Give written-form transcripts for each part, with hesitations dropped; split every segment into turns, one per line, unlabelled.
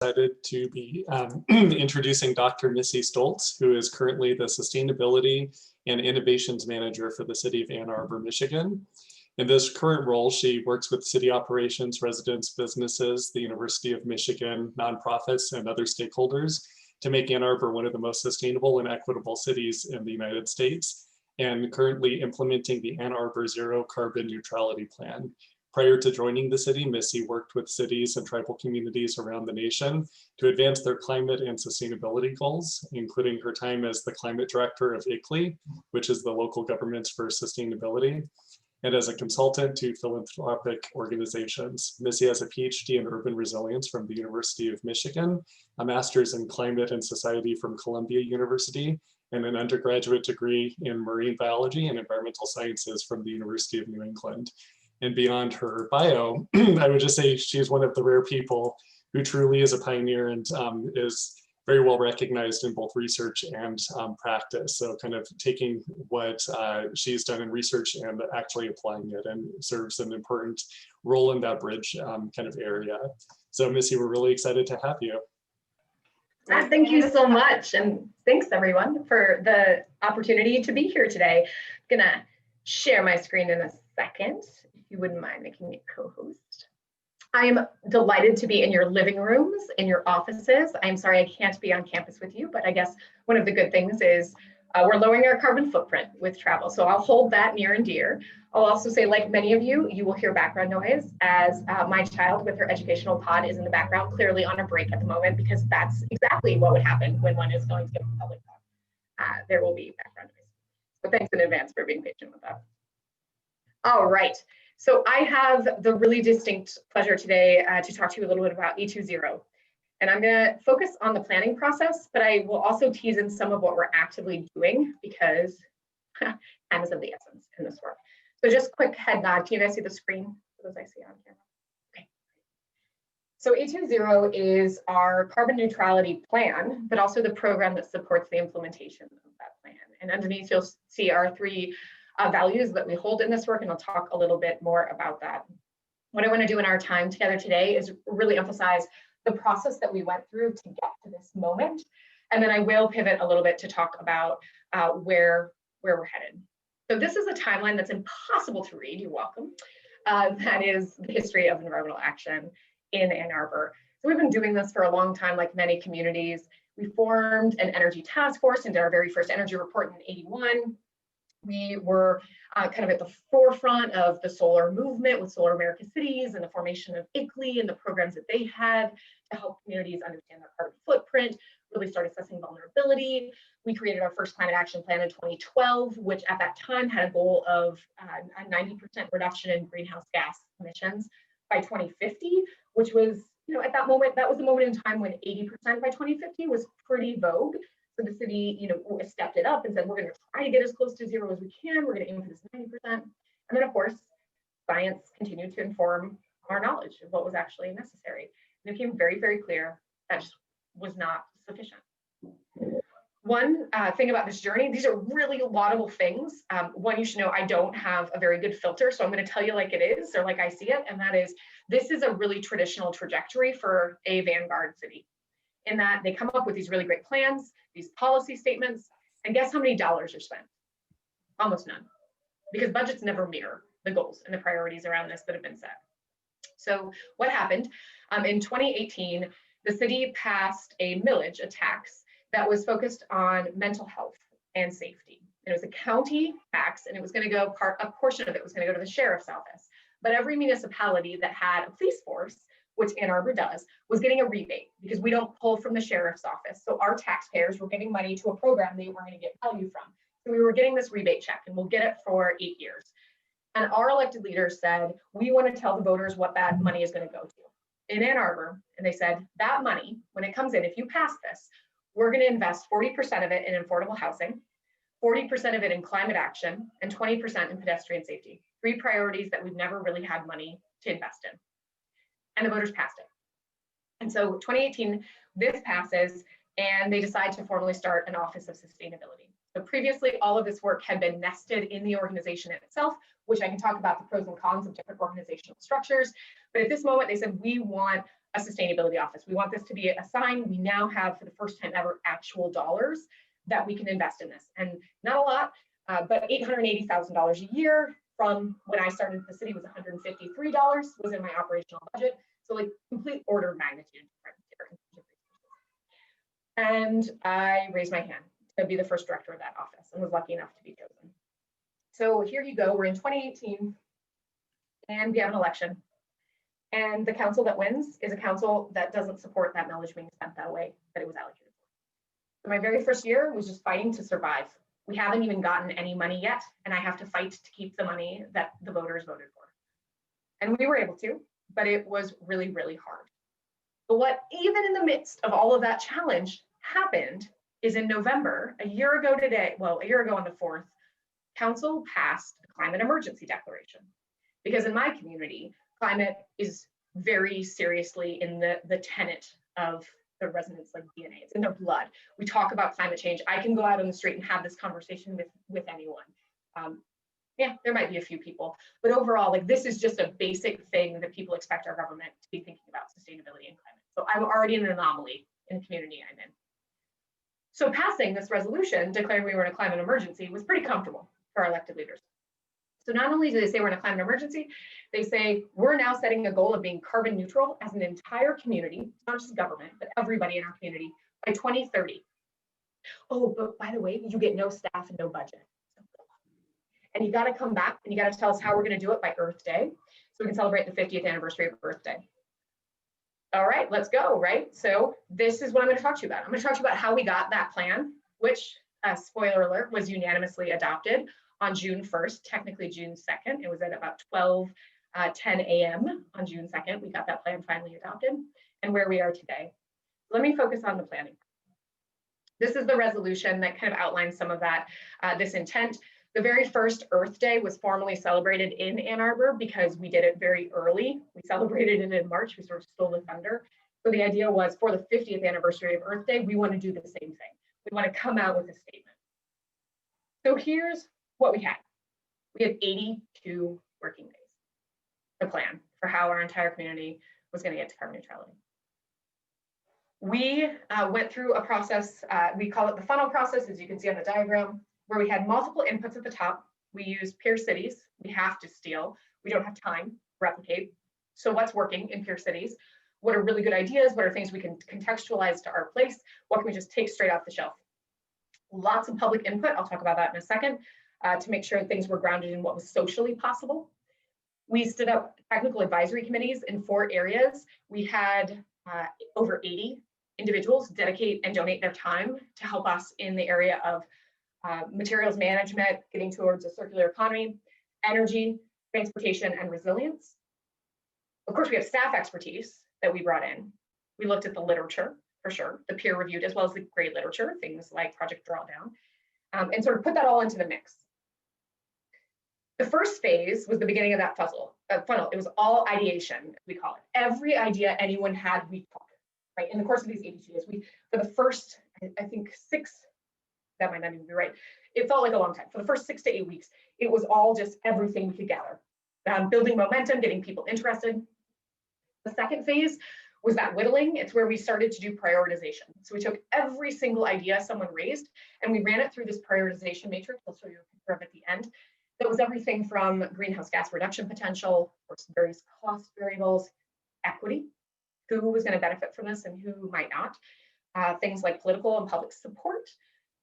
Excited to be introducing Dr. Missy Stults, who is currently the Sustainability and Innovations Manager for the City of Ann Arbor, Michigan. In this current role, she works with city operations, residents, businesses, the University of Michigan, nonprofits, and other stakeholders to make Ann Arbor one of the most sustainable and equitable cities in the United States, and currently implementing the Ann Arbor A2ZERO Carbon Neutrality Plan. Prior to joining the city, Missy worked with cities and tribal communities around the nation to advance their climate and sustainability goals, including her time as the climate director of ICLEI, which is the Local Governments for Sustainability, and as a consultant to philanthropic organizations. Missy has a PhD in urban resilience from the University of Michigan, a master's in climate and society from Columbia University, and an undergraduate degree in marine biology and environmental sciences from the University of New England. And beyond her bio, I would just say she's one of the rare people who truly is a pioneer and is very well recognized in both research and practice. So kind of taking what she's done in research and actually applying it, and serves an important role in that bridge kind of area. So Missy, we're really excited to have you.
Thank you so much. And thanks everyone for the opportunity to be here today. I'm gonna share my screen in a second, if you wouldn't mind making me co-host. I am delighted to be in your living rooms, in your offices. I'm sorry I can't be on campus with you, but I guess one of the good things is we're lowering our carbon footprint with travel. So I'll hold that near and dear. I'll also say, like many of you, you will hear background noise as my child with her educational pod is in the background, clearly on a break at the moment, because that's exactly what would happen when one is going to give a public talk. There will be background noise. So thanks in advance for being patient with that. All right. So I have the really distinct pleasure today to talk to you a little bit about A2ZERO. And I'm going to focus on the planning process, but I will also tease in some of what we're actively doing because time is of the essence in this work. So just quick head nod. Can you guys see the screen? For those I see on camera. Okay. So A2ZERO is our carbon neutrality plan, but also the program that supports the implementation of that plan. And underneath you'll see our three values that we hold in this work, and I'll talk a little bit more about that. What I want to do in our time together today is really emphasize the process that we went through to get to this moment, and then I will pivot a little bit to talk about where we're headed. So this is a timeline that's impossible to read. You're welcome. That is the history of environmental action in Ann Arbor. So we've been doing this for a long time, like many communities. We formed an energy task force and did our very first energy report in '81. We were kind of at the forefront of the solar movement with Solar America Cities and the formation of ICLEI and the programs that they had to help communities understand their carbon footprint, really start assessing vulnerability. We created our first climate action plan in 2012, which at that time had a goal of a 90% reduction in greenhouse gas emissions by 2050, which was, at that moment, that was the moment in time when 80% by 2050 was pretty vogue. So the city, stepped it up and said, we're going to try to get as close to zero as we can. We're going to aim for this 90%. And then, of course, science continued to inform our knowledge of what was actually necessary. And it became very, very clear that just was not sufficient. One thing about this journey, these are really laudable things. One, you should know I don't have a very good filter, so I'm going to tell you like it is, or like I see it, and that is, this is a really traditional trajectory for a vanguard city, in that they come up with these really great plans, these policy statements, and guess how many dollars are spent? Almost none, because budgets never mirror the goals and the priorities around this that have been set. So what happened? In 2018, the city passed a millage, a tax, that was focused on mental health and safety. And it was a county tax, and it was going to go, a portion of it was going to go to the sheriff's office. But every municipality that had a police force, which Ann Arbor does, was getting a rebate because we don't pull from the sheriff's office. So our taxpayers were giving money to a program they weren't going to get value from. So we were getting this rebate check, and we'll get it for 8 years. And our elected leaders said, we want to tell the voters what that money is going to go to. In Ann Arbor, and they said, that money, when it comes in, if you pass this, we're going to invest 40% of it in affordable housing, 40% of it in climate action, and 20% in pedestrian safety. 3 priorities that we've never really had money to invest in. And the voters passed it. And so 2018, this passes, and they decide to formally start an Office of Sustainability. So previously, all of this work had been nested in the organization itself, which I can talk about the pros and cons of different organizational structures. But at this moment, they said, we want a sustainability office. We want this to be a sign. We now have, for the first time ever, actual dollars that we can invest in this. And not a lot, but $880,000 a year from when I started at the city was $153 was in my operational budget. So like complete order of magnitude different here. And I raised my hand to be the first director of that office and was lucky enough to be chosen. So here you go, we're in 2018 and we have an election. And the council that wins is a council that doesn't support that millage being spent that way that it was allocated for. So my very first year was just fighting to survive. We haven't even gotten any money yet, and I have to fight to keep the money that the voters voted for. And we were able to, but it was really, really hard. But what even in the midst of all of that challenge happened is in November, a year ago today, well, a year ago on the 4th, council passed a climate emergency declaration. Because in my community, climate is very seriously in the tenet of the residents' like DNA. It's in their blood. We talk about climate change. I can go out on the street and have this conversation with anyone. Yeah, there might be a few people, but overall, like this is just a basic thing that people expect our government to be thinking about sustainability and climate. So I'm already an anomaly in the community I'm in. So passing this resolution declaring we were in a climate emergency was pretty comfortable for our elected leaders. So not only do they say we're in a climate emergency, they say we're now setting a goal of being carbon neutral as an entire community, not just government, but everybody in our community by 2030. Oh, but by the way, you get no staff and no budget. And you got to come back and you got to tell us how we're going to do it by Earth Day so we can celebrate the 50th anniversary of Earth Day. All right, let's go, right? So this is what I'm going to talk to you about. I'm going to talk to you about how we got that plan, which, spoiler alert, was unanimously adopted on June 1st, technically June 2nd. It was at about 12:10 a.m. on June 2nd. We got that plan finally adopted and where we are today. Let me focus on the planning. This is the resolution that kind of outlines some of that, this intent. The very first Earth Day was formally celebrated in Ann Arbor because we did it very early. We celebrated it in March. We sort of stole the thunder. So the idea was for the 50th anniversary of Earth Day, we want to do the same thing. We want to come out with a statement. So here's what we had. We had 82 working days to plan for how our entire community was going to get to carbon neutrality. We went through a process, we call it the funnel process, as you can see on the diagram, where we had multiple inputs at the top. We used peer cities. We have to steal. We don't have time to replicate. So what's working in peer cities? What are really good ideas? What are things we can contextualize to our place? What can we just take straight off the shelf? Lots of public input. I'll talk about that in a second to make sure things were grounded in what was socially possible. We stood up technical advisory committees in 4 areas. We had over 80 individuals dedicate and donate their time to help us in the area of materials management, getting towards a circular economy, energy, transportation, and resilience. Of course, we have staff expertise that we brought in. We looked at the literature, for sure, the peer-reviewed, as well as the great literature, things like Project Drawdown, and sort of put that all into the mix. The first phase was the beginning of that funnel. It was all ideation, we call it. Every idea anyone had, we took, right? In the course of these 82 days, for the first, I think 6, that might not even be right. It felt like a long time. For the first 6 to 8 weeks, it was all just everything we could gather. Building momentum, getting people interested. The second phase was that whittling. It's where we started to do prioritization. So we took every single idea someone raised and we ran it through this prioritization matrix. I'll show you a picture of it at the end. That was everything from greenhouse gas reduction potential, or various cost variables, equity, who was going to benefit from this and who might not, things like political and public support,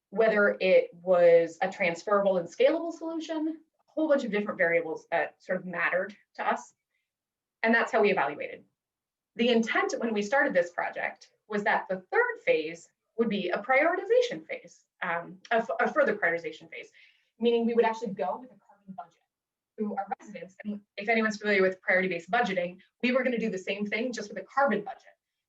whether it was a transferable and scalable solution, a whole bunch of different variables that sort of mattered to us. And that's how we evaluated. The intent when we started this project was that the third phase would be a prioritization phase, a further prioritization phase, meaning we would actually go with a carbon budget to our residents. And if anyone's familiar with priority-based budgeting, we were going to do the same thing just with a carbon budget.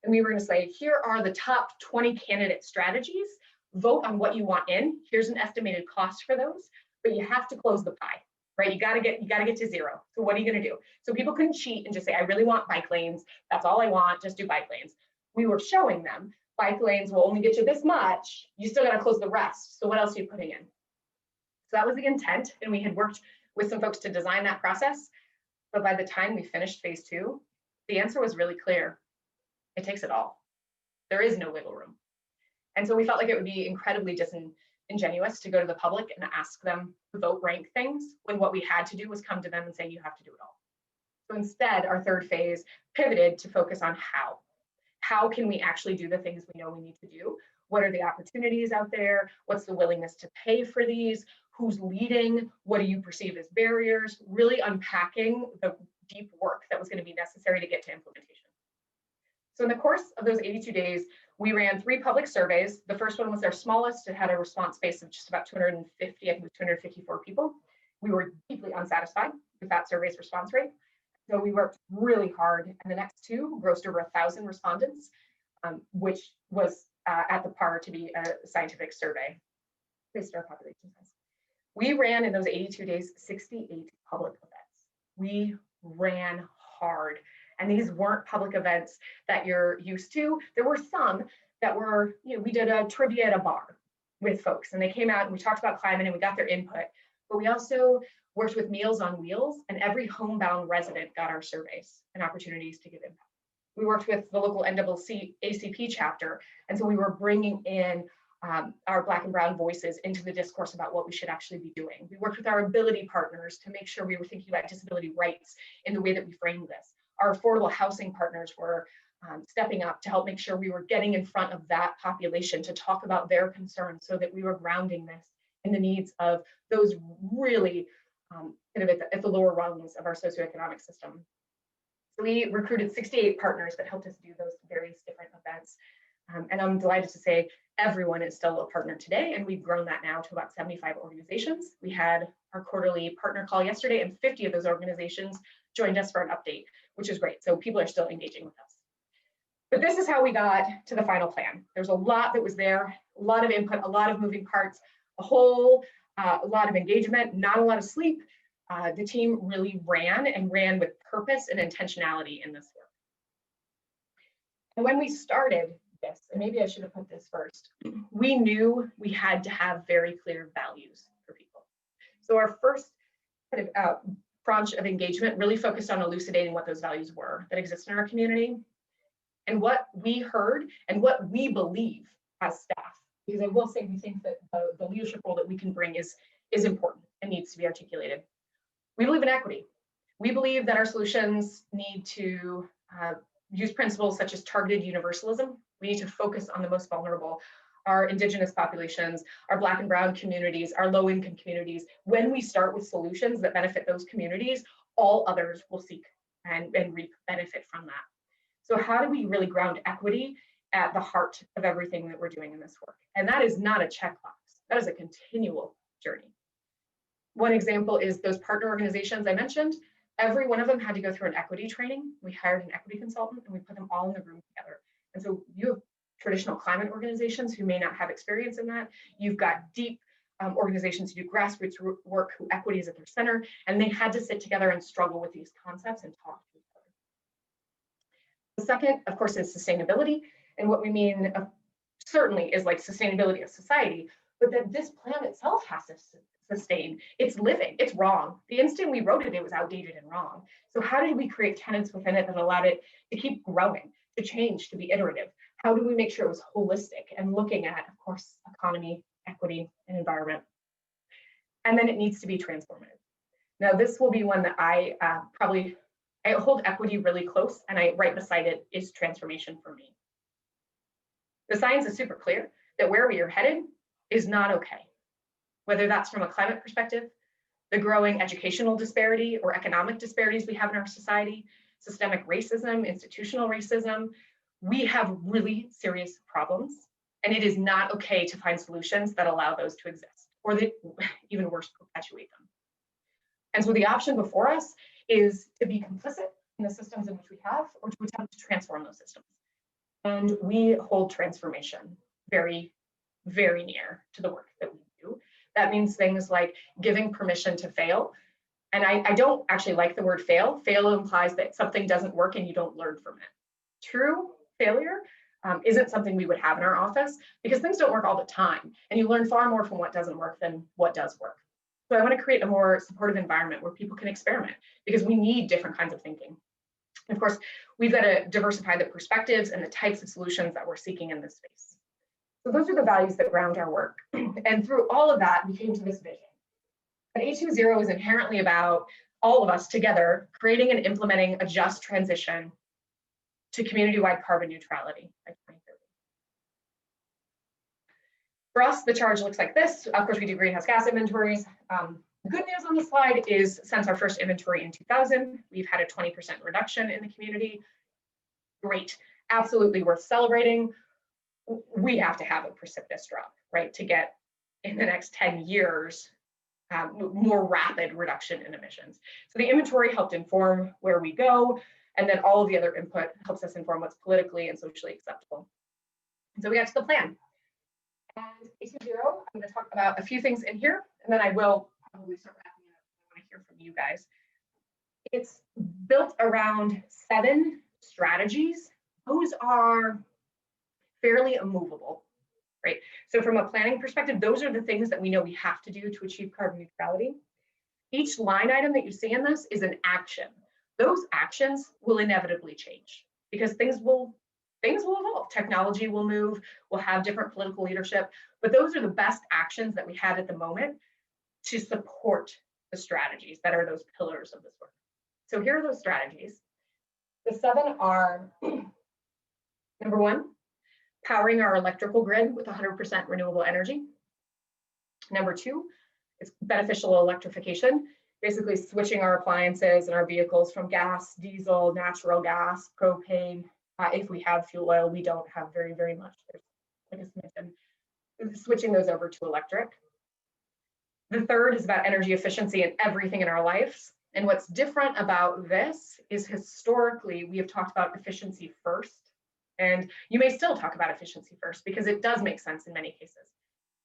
And we were going to say, here are the top 20 candidate strategies. Vote on what you want in. Here's an estimated cost for those, but you have to close the pie, right? You got to get to zero. So what are you going to do? So people couldn't cheat and just say, I really want bike lanes. That's all I want. Just do bike lanes. We were showing them bike lanes will only get you this much. You still got to close the rest. So what else are you putting in? So that was the intent. And we had worked with some folks to design that process. But by the time we finished phase 2, the answer was really clear. It takes it all. There is no wiggle room. And so we felt like it would be incredibly disingenuous to go to the public and ask them to vote rank things when what we had to do was come to them and say, you have to do it all. So instead, our third phase pivoted to focus on how. How can we actually do the things we know we need to do? What are the opportunities out there? What's the willingness to pay for these? Who's leading? What do you perceive as barriers? Really unpacking the deep work that was going to be necessary to get to implementation. So in the course of those 82 days, we ran 3 public surveys. The first one was our smallest. It had a response base of just about 250, I think it was 254 people. We were deeply unsatisfied with that survey's response rate. So we worked really hard, and the next 2 grossed over 1,000 respondents, which was at the par to be a scientific survey based on our population size. We ran in those 82 days 68 public events. We ran hard. And these weren't public events that you're used to. There were some that were, we did a trivia at a bar with folks, and they came out and we talked about climate and we got their input. But we also worked with Meals on Wheels, and every homebound resident got our surveys and opportunities to give impact. We worked with the local NAACP chapter, and so we were bringing in our Black and Brown voices into the discourse about what we should actually be doing. We worked with our ability partners to make sure we were thinking about disability rights in the way that we framed this. Our affordable housing partners were stepping up to help make sure we were getting in front of that population to talk about their concerns so that we were grounding this in the needs of those really kind of at the lower rungs of our socioeconomic system. So we recruited 68 partners that helped us do those various different events. And I'm delighted to say everyone is still a partner today, and we've grown that now to about 75 organizations. We had our quarterly partner call yesterday, and 50 of those organizations joined us for an update, which is great. So people are still engaging with us. But this is how we got to the final plan. There's a lot that was there, a lot of input, a lot of moving parts, a lot of engagement, not a lot of sleep. The team really ran with purpose and intentionality in this work. And when we started this, and maybe I should have put this first, we knew we had to have very clear values for people. So our first kind of branch of engagement really focused on elucidating what those values were that exist in our community and what we heard and what we believe as staff. Because I will say we think that the leadership role that we can bring is important and needs to be articulated. We believe in equity. We believe that our solutions need to use principles such as targeted universalism. We need to focus on the most vulnerable, our Indigenous populations, our Black and Brown communities, our low-income communities. When we start with solutions that benefit those communities, all others will seek and reap benefit from that. So how do we really ground equity at the heart of everything that we're doing in this work? And that is not a checkbox. That is a continual journey. One example is those partner organizations I mentioned. Every one of them had to go through an equity training. We hired an equity consultant and we put them all in the room together. And so you have traditional climate organizations who may not have experience in that. You've got deep organizations who do grassroots work, who equity is at their center, and they had to sit together and struggle with these concepts and talk to each other. The second, of course, is sustainability. And what we mean certainly is like sustainability of society, but that this plan itself has to sustain. It's living, it's wrong. The instant we wrote it, it was outdated and wrong. So how did we create tenets within it that allowed it to keep growing, to change, to be iterative? How do we make sure it was holistic and looking at, of course, economy, equity, and environment? And then it needs to be transformative. Now, this will be one that I hold equity really close, and right beside it is transformation for me. The science is super clear that where we are headed is not okay. Whether that's from a climate perspective, the growing educational disparity or economic disparities we have in our society, systemic racism, institutional racism, we have really serious problems, and it is not okay to find solutions that allow those to exist, or that, even worse, perpetuate them. And so the option before us is to be complicit in the systems in which we have, or to attempt to transform those systems. And we hold transformation very, very near to the work that we do. That means things like giving permission to fail. And I don't actually like the word fail. Fail implies that something doesn't work and you don't learn from it. True failure isn't something we would have in our office because things don't work all the time. And you learn far more from what doesn't work than what does work. So I want to create a more supportive environment where people can experiment because we need different kinds of thinking. And of course, we've got to diversify the perspectives and the types of solutions that we're seeking in this space. So those are the values that ground our work. And through all of that, we came to this vision. But A2ZERO is inherently about all of us together creating and implementing a just transition to community-wide carbon neutrality by 2030. For us, the charge looks like this. Of course, we do greenhouse gas inventories. The good news on the slide is since our first inventory in 2000, we've had a 20% reduction in the community. Great, absolutely worth celebrating. We have to have a precipitous drop, right, to get in the next 10 years more rapid reduction in emissions. So the inventory helped inform where we go, and then all of the other input helps us inform what's politically and socially acceptable. And so we got to the plan. And A2ZERO, I'm going to talk about a few things in here, and then I will probably start wrapping up. I want to hear from you guys. It's built around 7 strategies. Those are fairly immovable, right? So from a planning perspective, those are the things that we know we have to do to achieve carbon neutrality. Each line item that you see in this is an action. Those actions will inevitably change because things will evolve. Technology will move, we'll have different political leadership, but those are the best actions that we have at the moment to support the strategies that are those pillars of this work. So here are those strategies. The 7 are, number 1, powering our electrical grid with 100% renewable energy. Number 2, it's beneficial electrification, basically switching our appliances and our vehicles from gas, diesel, natural gas, propane. If we have fuel oil, we don't have very, very much. There's, like I mentioned, switching those over to electric. The 3rd is about energy efficiency in everything in our lives. And what's different about this is historically, we have talked about efficiency first. And you may still talk about efficiency first because it does make sense in many cases.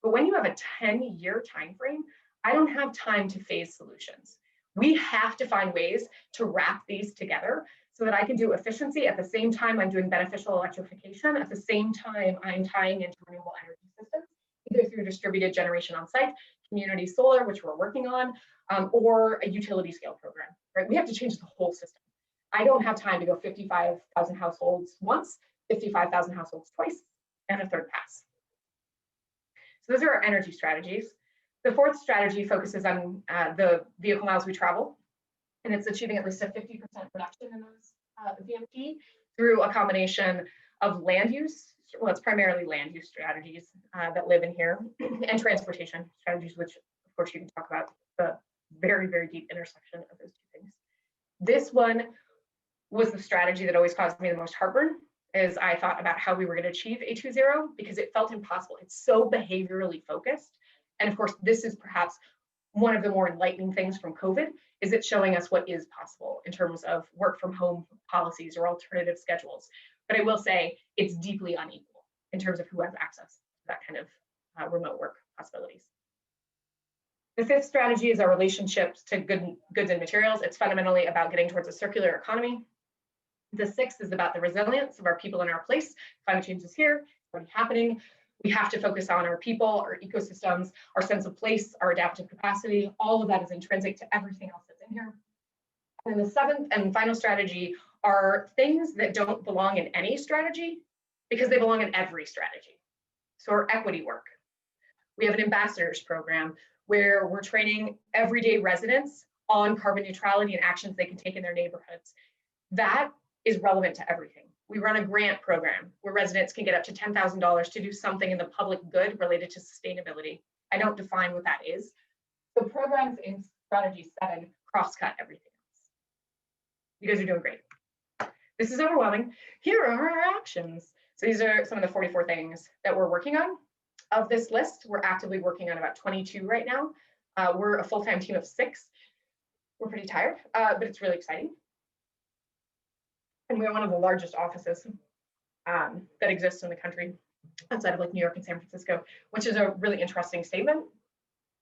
But when you have a 10-year time frame, I don't have time to phase solutions. We have to find ways to wrap these together so that I can do efficiency at the same time I'm doing beneficial electrification, at the same time I'm tying into renewable energy systems, either through distributed generation on site, community solar, which we're working on, or a utility scale program, right? We have to change the whole system. I don't have time to go 55,000 households once, 55,000 households twice, and a 3rd pass. So those are our energy strategies. The 4th strategy focuses on the vehicle miles we travel, and it's achieving at least a 50% reduction in those VMT through a combination of land use, well, it's primarily land use strategies that live in here, and transportation strategies, which of course you can talk about the very, very deep intersection of those 2 things. This one was the strategy that always caused me the most heartburn as I thought about how we were going to achieve A2ZERO because it felt impossible. It's so behaviorally focused. And of course, this is perhaps one of the more enlightening things from COVID is it's showing us what is possible in terms of work from home policies or alternative schedules. But I will say it's deeply unequal in terms of who has access to that kind of remote work possibilities. The 5th strategy is our relationships to goods and materials. It's fundamentally about getting towards a circular economy. The 6th is about the resilience of our people in our place. Climate change is here, it's already happening. We have to focus on our people, our ecosystems, our sense of place, our adaptive capacity. All of that is intrinsic to everything else that's in here. And then the 7th and final strategy are things that don't belong in any strategy because they belong in every strategy. So our equity work. We have an ambassadors program where we're training everyday residents on carbon neutrality and actions they can take in their neighborhoods. That is relevant to everything. We run a grant program where residents can get up to $10,000 to do something in the public good related to sustainability. I don't define what that is. The programs in strategy 7 cross-cut everything else. You guys are doing great. This is overwhelming. Here are our actions. So these are some of the 44 things that we're working on. Of this list, we're actively working on about 22 right now. We're a full-time team of 6. We're pretty tired, but it's really exciting. And we're one of the largest offices that exists in the country outside of like New York and San Francisco, which is a really interesting statement.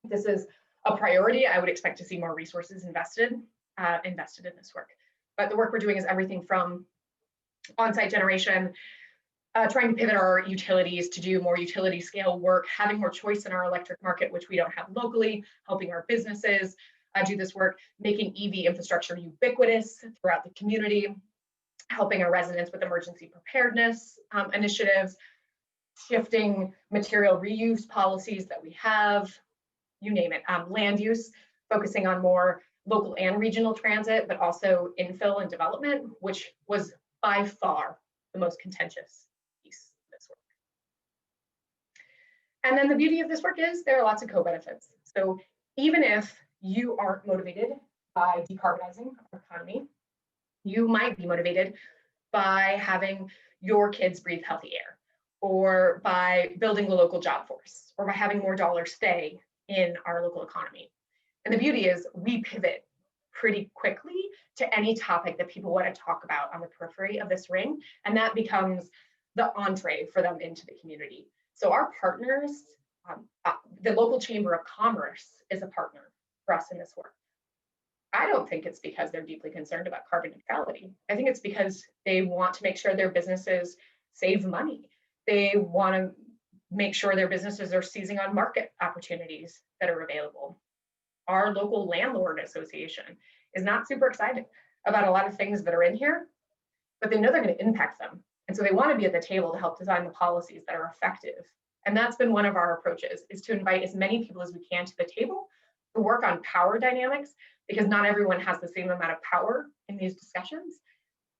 This is a priority. I would expect to see more resources invested in this work. But the work we're doing is everything from on-site generation, trying to pivot our utilities to do more utility scale work, having more choice in our electric market, which we don't have locally, helping our businesses do this work, making EV infrastructure ubiquitous throughout the community, helping our residents with emergency preparedness initiatives, shifting material reuse policies that we have, you name it, land use, focusing on more local and regional transit, but also infill and development, which was by far the most contentious piece of this work. And then the beauty of this work is there are lots of co-benefits. So even if you aren't motivated by decarbonizing our economy, you might be motivated by having your kids breathe healthy air, or by building the local job force, or by having more dollars stay in our local economy. And the beauty is we pivot pretty quickly to any topic that people want to talk about on the periphery of this ring, and that becomes the entree for them into the community. So our partners, the local Chamber of Commerce is a partner for us in this work. I don't think it's because they're deeply concerned about carbon neutrality. I think it's because they want to make sure their businesses save money. They want to make sure their businesses are seizing on market opportunities that are available. Our local landlord association is not super excited about a lot of things that are in here, but they know they're going to impact them. And so they want to be at the table to help design the policies that are effective. And that's been one of our approaches, is to invite as many people as we can to the table to work on power dynamics, because not everyone has the same amount of power in these discussions,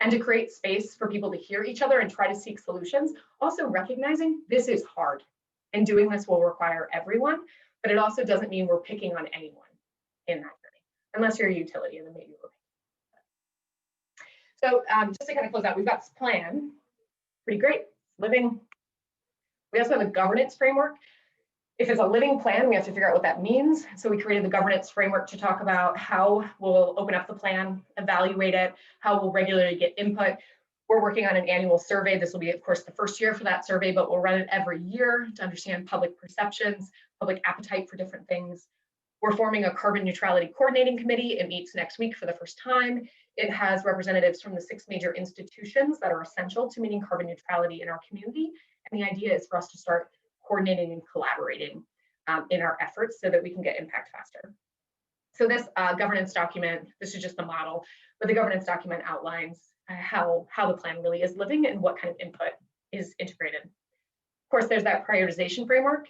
and to create space for people to hear each other and try to seek solutions, also recognizing this is hard and doing this will require everyone, but it also doesn't mean we're picking on anyone in that journey, unless you're a utility, and then maybe we're picking. So just to kind of close out, we've got this plan, pretty great, living. We also have a governance framework. If it's a living plan, we have to figure out what that means. So we created the governance framework to talk about how we'll open up the plan, evaluate it, how we'll regularly get input. We're working on an annual survey. This will be, of course, the first year for that survey, but we'll run it every year to understand public perceptions, public appetite for different things. We're forming a carbon neutrality coordinating committee. It meets next week for the first time. It has representatives from the 6 major institutions that are essential to meeting carbon neutrality in our community. And the idea is for us to start coordinating and collaborating in our efforts so that we can get impact faster. So this governance document, this is just the model, but the governance document outlines how the plan really is living and what kind of input is integrated. Of course, there's that prioritization framework.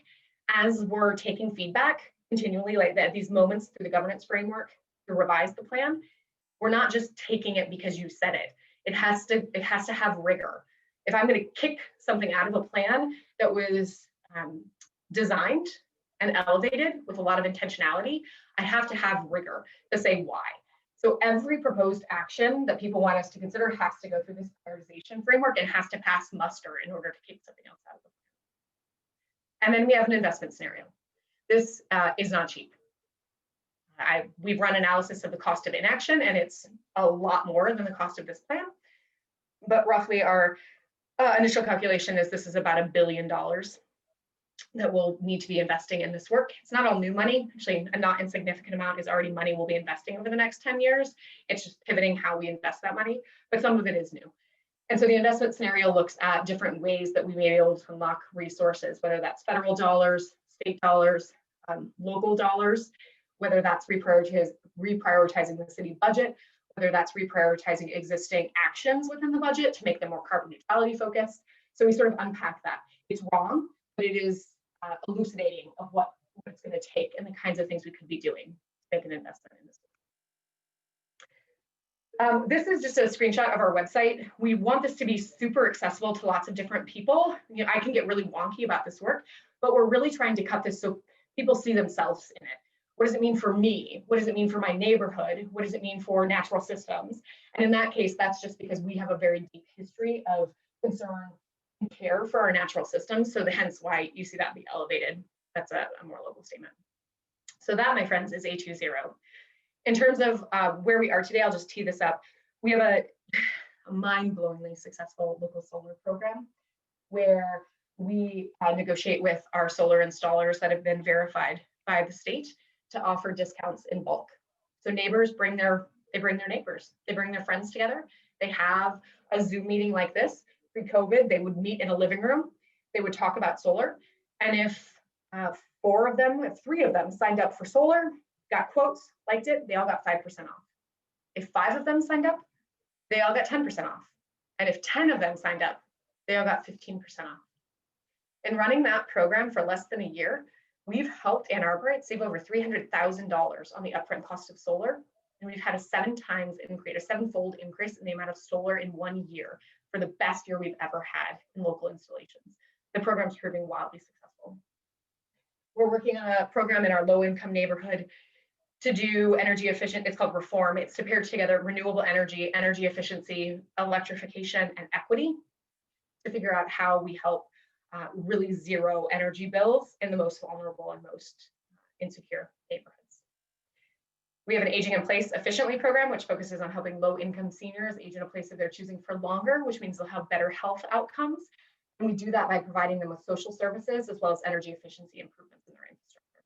As we're taking feedback continually, like at these moments through the governance framework to revise the plan, we're not just taking it because you said it. It has to have rigor. If I'm going to kick something out of a plan that was designed and elevated with a lot of intentionality, I have to have rigor to say why. So every proposed action that people want us to consider has to go through this prioritization framework and has to pass muster in order to kick something else out of the plan. And then we have an investment scenario. This is not cheap. We've run analysis of the cost of inaction, and it's a lot more than the cost of this plan. But roughly our initial calculation is this is about $1 billion that we'll need to be investing in this work. It's not all new money. Actually, a not insignificant amount is already money we'll be investing over the next 10 years. It's just pivoting how we invest that money, but some of it is new. And so the investment scenario looks at different ways that we may be able to unlock resources, whether that's federal dollars, state dollars, local dollars, whether that's reprioritizing the city budget, whether that's reprioritizing existing actions within the budget to make them more carbon neutrality focused. So we sort of unpack that. It's wrong, but it is elucidating of what it's going to take and the kinds of things we could be doing to make an investment in this. This is just a screenshot of our website. We want this to be super accessible to lots of different people. You know, I can get really wonky about this work, but we're really trying to cut this so people see themselves in it. What does it mean for me? What does it mean for my neighborhood? What does it mean for natural systems? And in that case, that's just because we have a very deep history of concern and care for our natural systems. So hence why you see that be elevated. That's a more local statement. So that, my friends, is A2ZERO. In terms of where we are today, I'll just tee this up. We have a mind-blowingly successful local solar program where we negotiate with our solar installers that have been verified by the state to offer discounts in bulk. So neighbors bring their neighbors, they bring their friends together. They have a Zoom meeting like this. Pre-COVID, they would meet in a living room. They would talk about solar. And if 3 of them signed up for solar, got quotes, liked it, they all got 5% off. If 5 of them signed up, they all got 10% off. And if 10 of them signed up, they all got 15% off. In running that program for less than a year, we've helped Ann Arbor save over $300,000 on the upfront cost of solar. And we've had a seven-fold increase in the amount of solar in 1 year for the best year we've ever had in local installations. The program's proving wildly successful. We're working on a program in our low-income neighborhood to do energy efficient, it's called Reform. It's to pair together renewable energy, energy efficiency, electrification, and equity to figure out how we help really zero energy bills in the most vulnerable and most insecure neighborhoods. We have an Aging in Place Efficiently program, which focuses on helping low-income seniors age in a place of their choosing for longer, which means they'll have better health outcomes. And we do that by providing them with social services as well as energy efficiency improvements in their infrastructure.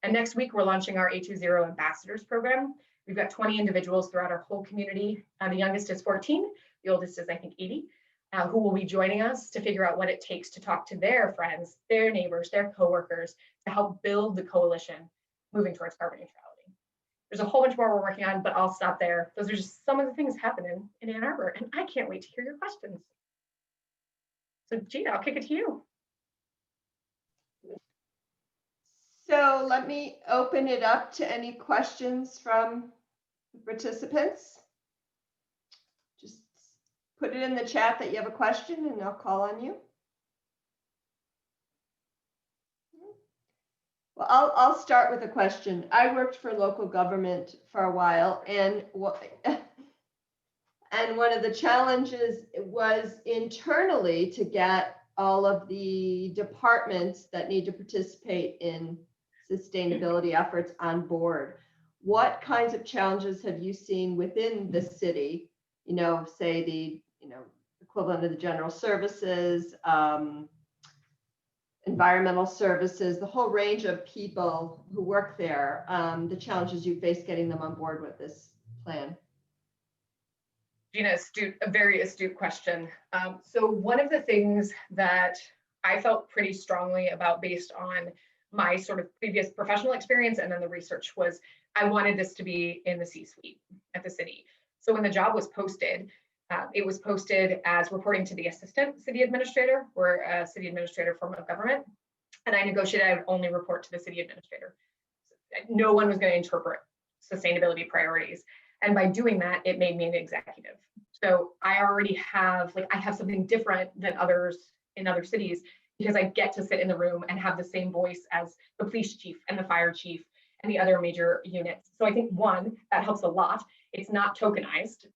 And next week, we're launching our A2ZERO Ambassadors program. We've got 20 individuals throughout our whole community. The youngest is 14, the oldest is, I think, 80, who will be joining us to figure out what it takes to talk to their friends, their neighbors, their coworkers, to help build the coalition moving towards carbon neutrality. There's a whole bunch more we're working on, but I'll stop there. Those are just some of the things happening in Ann Arbor, and I can't wait to hear your questions. So Gina, I'll kick it to you.
So let me open it up to any questions from the participants. Just put it in the chat that you have a question and I'll call on you. Well, I'll start with a question. I worked for local government for a while, and one of the challenges was internally to get all of the departments that need to participate in sustainability efforts on board. What kinds of challenges have you seen within the city? You know, say the equivalent of the general services, environmental services, the whole range of people who work there, the challenges you face getting them on board with this plan?
Gina, a very astute question. So one of the things that I felt pretty strongly about based on my sort of previous professional experience and then the research was I wanted this to be in the C-suite at the city. So when the job was posted, it was posted as reporting to the assistant city administrator. We're a city administrator form of government. And I negotiated I would only report to the city administrator. No one was going to interpret sustainability priorities. And by doing that, it made me an executive. So I already have, I have something different than others in other cities because I get to sit in the room and have the same voice as the police chief and the fire chief and the other major units. So I think one, that helps a lot. It's not tokenized.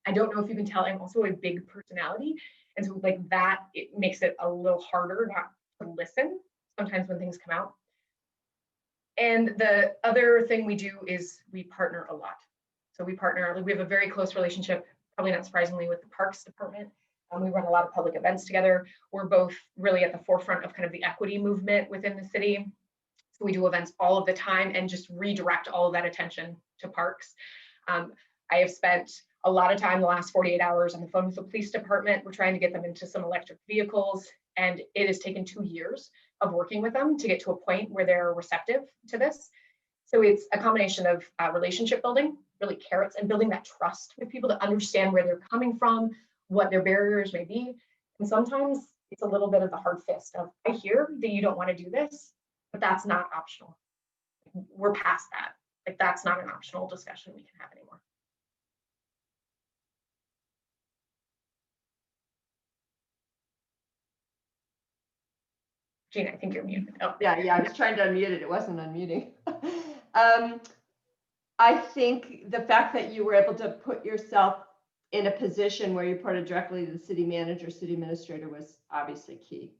I don't know if you can tell, I'm also a big personality. And so that, it makes it a little harder not to listen sometimes when things come out. And the other thing we do is we partner a lot. So we partner, we have a very close relationship, probably not surprisingly, with the Parks Department. We run a lot of public events together. We're both really at the forefront of kind of the equity movement within the city. So we do events all of the time and just redirect all of that attention to parks. I have spent a lot of time the last 48 hours on the phone with the police department. We're trying to get them into some electric vehicles, and it has taken 2 years of working with them to get to a point where they're receptive to this. So it's a combination of relationship building, really carrots, and building that trust with people to understand where they're coming from, what their barriers may be. And sometimes it's a little bit of the hard fist of, I hear that you don't want to do this, but that's not optional. We're past that. That's not an optional discussion we can have anymore. Gina, I think you're muted. Oh.
Yeah, I was trying to unmute it. It wasn't unmuting. I think the fact that you were able to put yourself in a position where you reported directly to the city manager, city administrator was obviously key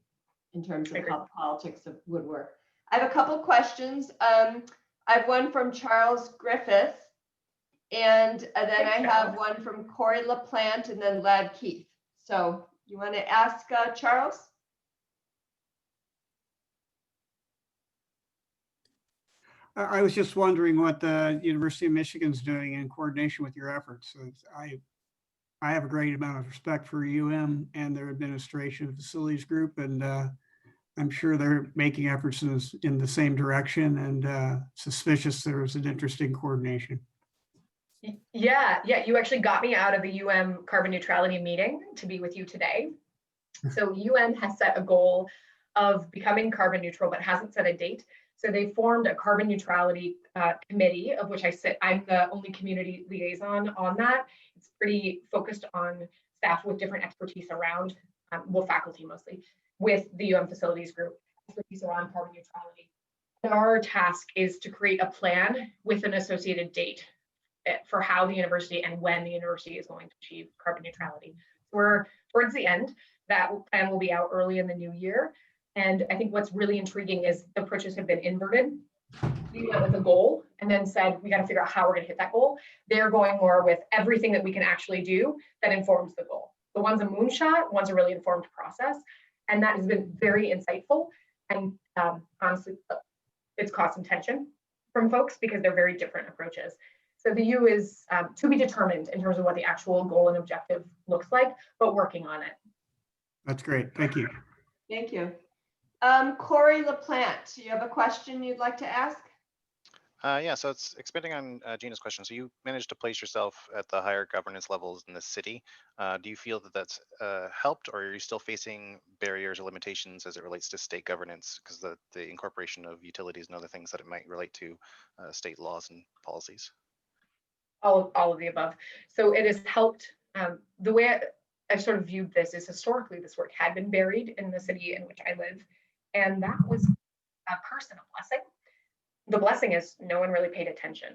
in terms of how politics would work. I have a couple questions. I have one from Charles Griffith, and then I have one from Corey LaPlante, and then Lad Keith. So you want to ask Charles?
I was just wondering what the University of Michigan's doing in coordination with your efforts. I have a great amount of respect for UM and their administration and facilities group, and I'm sure they're making efforts in the same direction, and suspicious there was an interesting coordination.
Yeah, you actually got me out of the carbon neutrality meeting to be with you today. So has set a goal of becoming carbon neutral, but hasn't set a date. So they formed a carbon neutrality committee, of which I sit. I'm the only community liaison on that. It's pretty focused on staff with different expertise around, well, faculty mostly, with the facilities group, expertise around carbon neutrality. And our task is to create a plan with an associated date for how the university and when the university is going to achieve carbon neutrality. So we're towards the end. That plan will be out early in the new year. And I think what's really intriguing is the approaches have been inverted. We went with a goal and then said, we got to figure out how we're going to hit that goal. They're going more with everything that we can actually do that informs the goal. The one's a moonshot, one's a really informed process. And that has been very insightful. And honestly, it's caused some tension from folks because they're very different approaches. So the U is to be determined in terms of what the actual goal and objective looks like, but working on it.
That's great. Thank you.
Thank you. Corey LaPlante, do you have a question you'd like to ask?
Yeah, so it's expanding on Gina's question. So you managed to place yourself at the higher governance levels in the city. Do you feel that that's helped, or are you still facing barriers or limitations as it relates to state governance because the incorporation of utilities and other things that it might relate to state laws and policies?
All of the above. So it has helped. The way I've sort of viewed this is historically this work had been buried in the city in which I live, and that was a curse and a blessing. The blessing is no one really paid attention,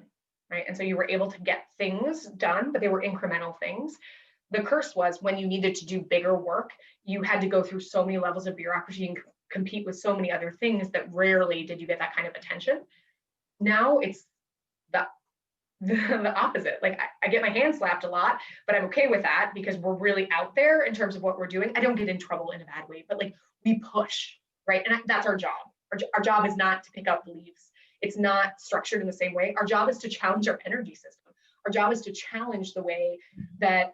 right? And so you were able to get things done, but they were incremental things. The curse was when you needed to do bigger work, you had to go through so many levels of bureaucracy and compete with so many other things that rarely did you get that kind of attention. Now it's the opposite. Like I get my hand slapped a lot, but I'm okay with that because we're really out there in terms of what we're doing. I don't get in trouble in a bad way, but like we push, right? And that's our job. Our job is not to pick up leaves. It's not structured in the same way. Our job is to challenge our energy system. Our job is to challenge the way that,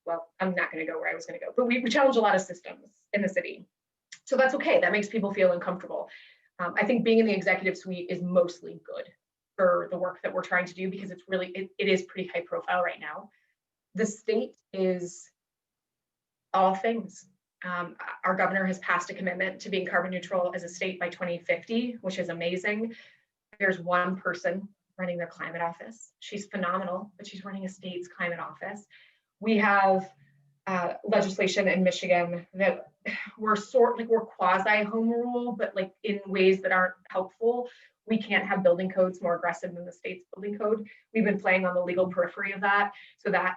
well, I'm not going to go where I was going to go, but we challenge a lot of systems in the city. So that's okay. That makes people feel uncomfortable. I think being in the executive suite is mostly good for the work that we're trying to do because it's really, it is pretty high profile right now. The state is all things. Our governor has passed a commitment to being carbon neutral as a state by 2050, which is amazing. There's one person running their climate office. She's phenomenal, but she's running a state's climate office. We have legislation in Michigan that we're quasi home rule, but like in ways that aren't helpful. We can't have building codes more aggressive than the state's building code. We've been playing on the legal periphery of that, so that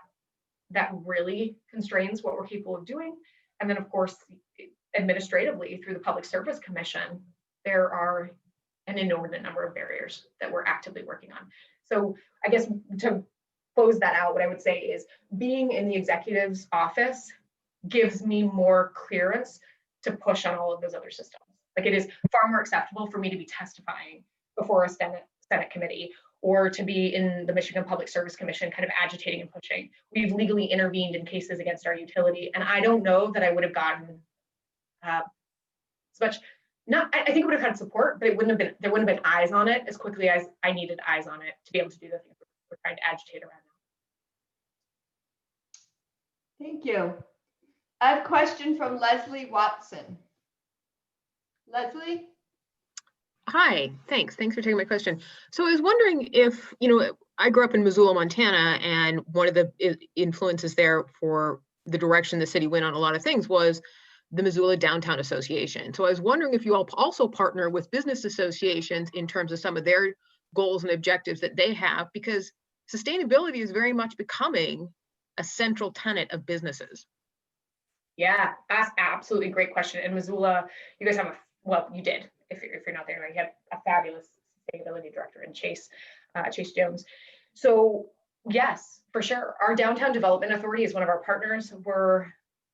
really constrains what we're capable of doing. And then, of course, administratively through the Public Service Commission, there are an inordinate number of barriers that we're actively working on. So I guess to close that out, what I would say is being in the executive's office gives me more clearance to push on all of those other systems. Like it is far more acceptable for me to be testifying before a Senate committee or to be in the Michigan Public Service Commission kind of agitating and pushing. We've legally intervened in cases against our utility, and I don't know that I would have gotten as much. I think it would have had support, but there wouldn't have been eyes on it as quickly as I needed eyes on it to be able to do the things we're trying to agitate around now.
Thank you. I have a question from Leslie Watson. Leslie?
Hi, thanks for taking my question. So I was wondering if, I grew up in Missoula, Montana, and one of the influences there for the direction the city went on a lot of things was the Missoula Downtown Association. So I was wondering if you all also partner with business associations in terms of some of their goals and objectives that they have, because sustainability is very much becoming a central tenet of businesses.
Yeah, that's absolutely great question. In Missoula, you guys have you did. If you're not there, you have a fabulous sustainability director in Chase Jones. So yes, for sure. Our Downtown Development Authority is one of our partners. We're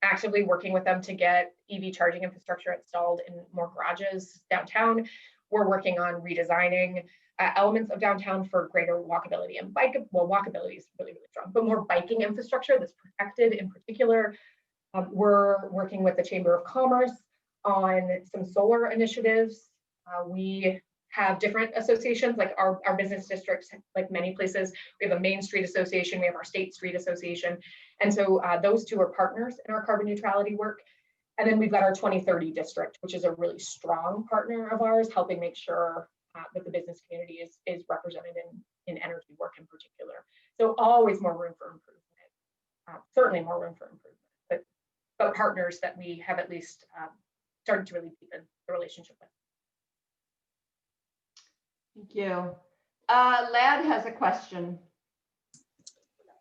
actively working with them to get EV charging infrastructure installed in more garages downtown. We're working on redesigning elements of downtown for greater walkability and walkability is really, really strong, but more biking infrastructure that's protected in particular. We're working with the Chamber of Commerce on some solar initiatives. We have different associations, like our business districts, like many places, we have a Main Street Association, we have our State Street Association. And so those two are partners in our carbon neutrality work. And then we've got our 2030 district, which is a really strong partner of ours, helping make sure that the business community is represented in energy work in particular. So always more room for improvement, certainly more room for improvement, but partners that we have at least started to really deepen the relationship with.
Thank you. Lad has a question.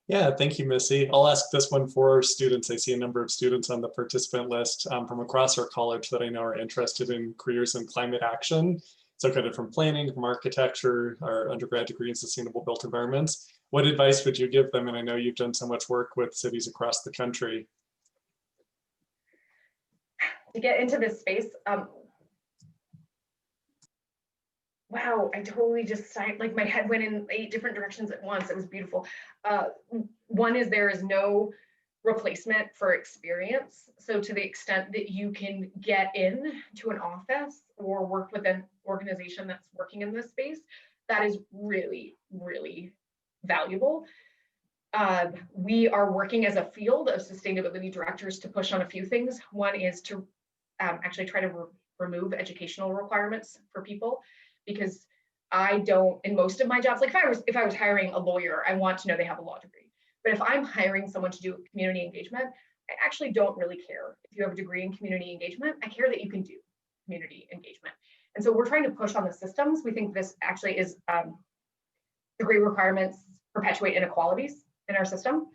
Yeah, thank you, Missy. I'll ask this one for our students. I see a number of students on the participant list from across our college that I know are interested in careers in climate action. So kind of from planning, from architecture, our undergrad degree in sustainable built environments. What advice would you give them? And I know you've done so much work with cities across the country.
To get into this space, wow, I totally just like my head went in 8 different directions at once. It was beautiful. One is there is no replacement for experience. So to the extent that you can get in to an office or work with an organization that's working in this space, that is really, really valuable. We are working as a field of sustainability directors to push on a few things. One is to actually try to remove educational requirements for people, because I don't, in most of my jobs, like if I was hiring a lawyer, I want to know they have a law degree. But if I'm hiring someone to do community engagement, I actually don't really care if you have a degree in community engagement. I care that you can do community engagement. And so we're trying to push on the systems. We think this actually is degree requirements perpetuate inequalities in our system.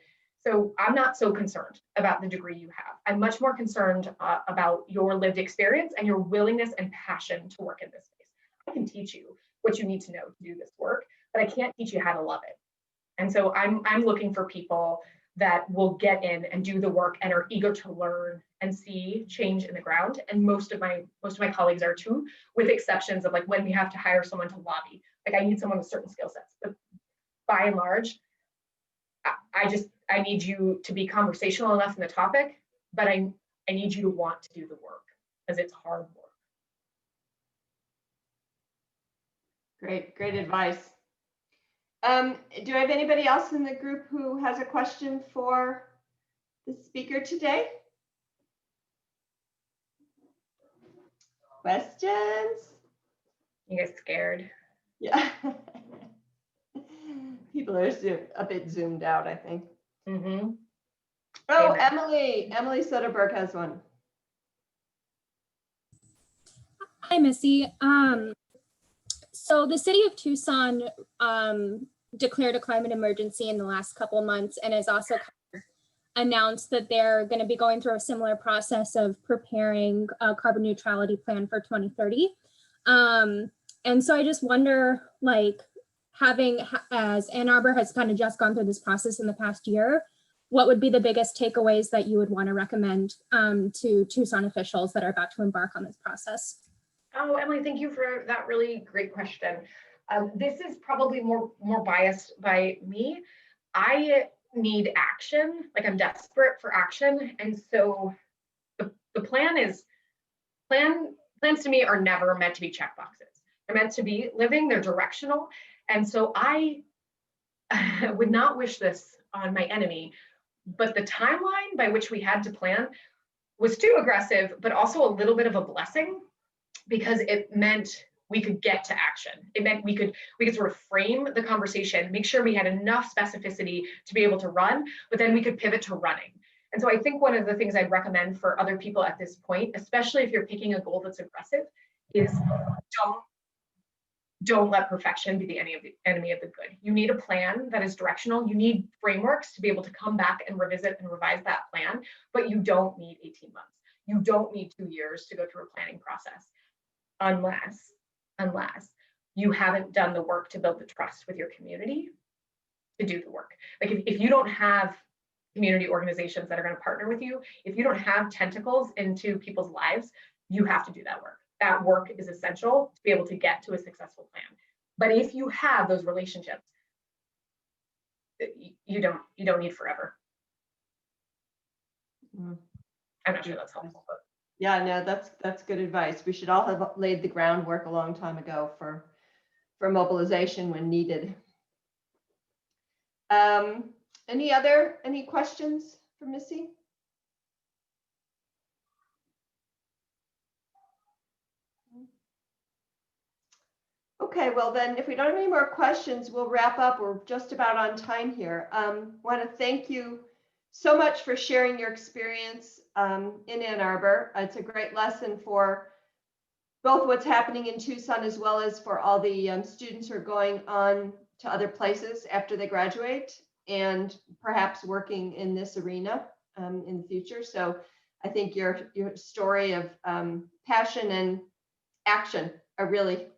So I'm not so concerned about the degree you have. I'm much more concerned about your lived experience and your willingness and passion to work in this space. I can teach you what you need to know to do this work, but I can't teach you how to love it. And so I'm looking for people that will get in and do the work and are eager to learn and see change in the ground. And most of my colleagues are too, with exceptions of like when we have to hire someone to lobby. Like I need someone with certain skill sets. But by and large, I need you to be conversational enough in the topic, but I need you to want to do the work because it's hard work.
Great advice. Do I have anybody else in the group who has a question for the speaker today? Questions?
You get scared.
Yeah. People are a bit zoomed out, I think.
Mm-hmm.
Oh,
Amen.
Emily Soderberg has one.
Hi, Missy. So the city of Tucson declared a climate emergency in the last couple of months and has also announced that they're going to be going through a similar process of preparing a carbon neutrality plan for 2030. And so I just wonder, like, as Ann Arbor has kind of just gone through this process in the past year, what would be the biggest takeaways that you would want to recommend to Tucson officials that are about to embark on this process?
Oh, Emily, thank you for that really great question. This is probably more biased by me. I need action, like I'm desperate for action. And so the plans to me are never meant to be checkboxes. They're meant to be living, they're directional. And so I would not wish this on my enemy, but the timeline by which we had to plan was too aggressive, but also a little bit of a blessing, because it meant we could get to action. It meant we could sort of frame the conversation, make sure we had enough specificity to be able to run, but then we could pivot to running. And so I think one of the things I'd recommend for other people at this point, especially if you're picking a goal that's aggressive, is don't let perfection be the enemy of the good. You need a plan that is directional. You need frameworks to be able to come back and revisit and revise that plan, but you don't need 18 months. You don't need 2 years to go through a planning process. Unless you haven't done the work to build the trust with your community to do the work. Like if you don't have community organizations that are going to partner with you, if you don't have tentacles into people's lives, you have to do that work. That work is essential to be able to get to a successful plan. But if you have those relationships, you don't need forever. I'm not sure that's helpful, but
Yeah, no, that's good advice. We should all have laid the groundwork a long time ago for mobilization when needed. Any questions for Missy? Okay, well then, if we don't have any more questions, we'll wrap up. We're just about on time here. Want to thank you so much for sharing your experience in Ann Arbor. It's a great lesson for both what's happening in Tucson as well as for all the students who are going on to other places after they graduate and perhaps working in this arena in the future. So I think your story of passion and action are really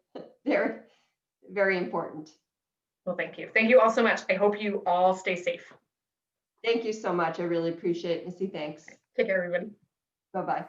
very, very important.
Well, thank you. Thank you all so much. I hope you all stay safe.
Thank you so much. I really appreciate it, Missy. Thanks.
Take care, everybody.
Bye-bye.